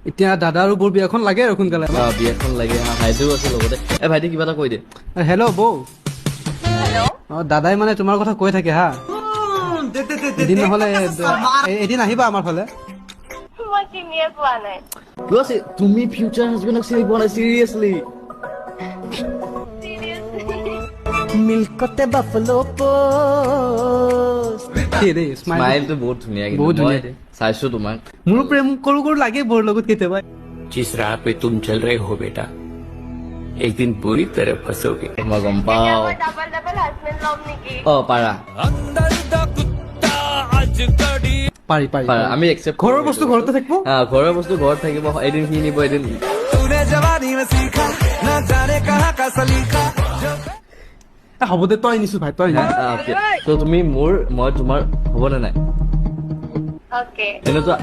এতিয়া দাদা আৰু বৌৰ বিয়াখন লাগে আৰু সোনকালে বিয়াখন লাগে ভাইটিও আছে লগতে ভাইটি কিবা এটা কৈ দে হেল্ল' বৌ হেল্ল' দাদাই মানে তোমাৰ কথা কৈ থাকে হা এদিন নহ'লে এদিন আহিবা আমাৰ ফালে মই চিনিয়ে পোৱা নাই কিয় আছে তুমি ফিউচাৰ হাজবেণ্ডক চিনি পোৱা নাই চিৰিয়াছলি মিল্কতে বাফলো পোষ্ট দেই স্মাইলটো বহুত ধুনীয়া কিন্তু বহুত ধুনীয়া। মই চাইছো তোমাক মোৰো প্ৰেম কৰো কৰো লাগে বৌৰ লগত কেতিয়াবা जिस राह पे तुम चल रहे हो बेटा एक दिन बुरी तरह फंसोगे মই গম এতিয়া পাওঁ মই ডাবল ডাবল হাজবেণ্ড ল'ম নেকি পাৰা পাৰি পাৰি পাৰা আমি একচেপ্ট ঘৰৰ বস্তু ঘৰতে থাকিব ঘৰৰ বস্তু ঘৰত থাকিব এদিন সি নিব এদিন হ'ব দে তই নিছো ভাই তই নিছ ত তুমি মোৰ মই তোমাৰ হ'বনে নাই অ'কে এনেকুৱা